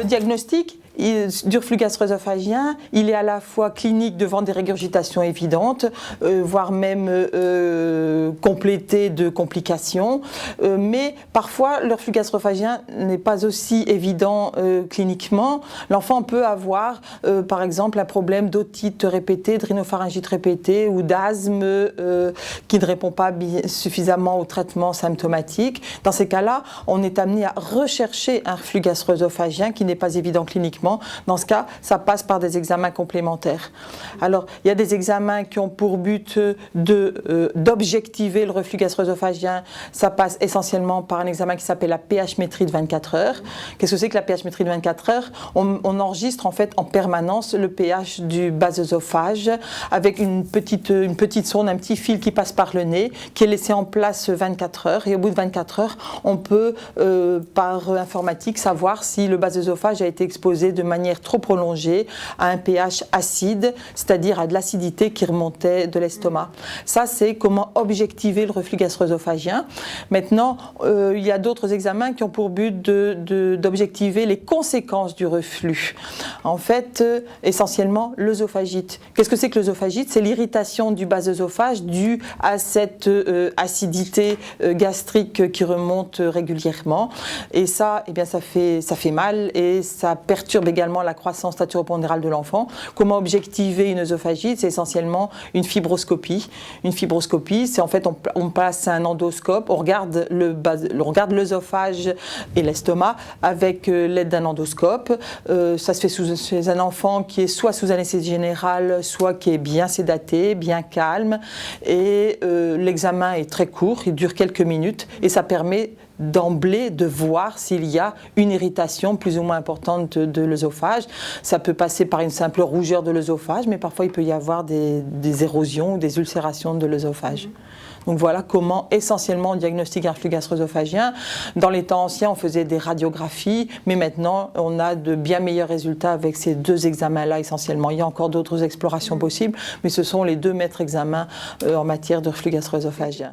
Le diagnostic du reflux gastro-œsophagien, il est à la fois clinique devant des régurgitations évidentes, voire même complété de complications, mais parfois le reflux gastro-œsophagien n'est pas aussi évident cliniquement. L'enfant peut avoir par exemple un problème d'otite répétée, de rhinopharyngite répétée ou d'asthme qui ne répond pas suffisamment au traitement symptomatique. Dans ces cas-là, on est amené à rechercher un reflux gastro-œsophagien qui n'est pas évident cliniquement. Dans ce cas, ça passe par des examens complémentaires. Alors, il y a des examens qui ont pour but d'objectiver le reflux gastro-œsophagien. Ça passe essentiellement par un examen qui s'appelle la pH-métrie de 24 heures. Qu'est-ce que c'est que la pH-métrie de 24 heures? On enregistre en fait en permanence le pH du bas-œsophage avec une petite sonde, un petit fil qui passe par le nez, qui est laissé en place 24 heures. Et au bout de 24 heures, on peut, par informatique, savoir si le bas-œsophage a été exposé de manière trop prolongée à un pH acide, c'est-à-dire à de l'acidité qui remontait de l'estomac. Ça, c'est comment objectiver le reflux gastro-œsophagien. Maintenant, il y a d'autres examens qui ont pour but d'objectiver les conséquences du reflux. En fait, essentiellement, l'œsophagite. Qu'est-ce que c'est que l'œsophagite? C'est l'irritation du bas-œsophage due à cette acidité gastrique qui remonte régulièrement. Et ça, eh bien, ça fait mal et ça perturbe également la croissance staturo-pondérale de l'enfant. Comment objectiver une œsophagite? C'est essentiellement une fibroscopie. Une fibroscopie, c'est en fait on place un endoscope, on regarde l'œsophage et l'estomac avec l'aide d'un endoscope. Ça se fait chez un enfant qui est soit sous anesthésie générale, soit qui est bien sédaté, bien calme. Et l'examen est très court, il dure quelques minutes et ça permet d'emblée de voir s'il y a une irritation plus ou moins importante de l'œsophage. Ça peut passer par une simple rougeur de l'œsophage, mais parfois il peut y avoir des érosions ou des ulcérations de l'œsophage. Donc voilà comment essentiellement on diagnostique un reflux gastro-œsophagien. Dans les temps anciens, on faisait des radiographies, mais maintenant on a de bien meilleurs résultats avec ces deux examens-là essentiellement. Il y a encore d'autres explorations possibles, mais ce sont les deux maîtres examens en matière de reflux gastro-œsophagien.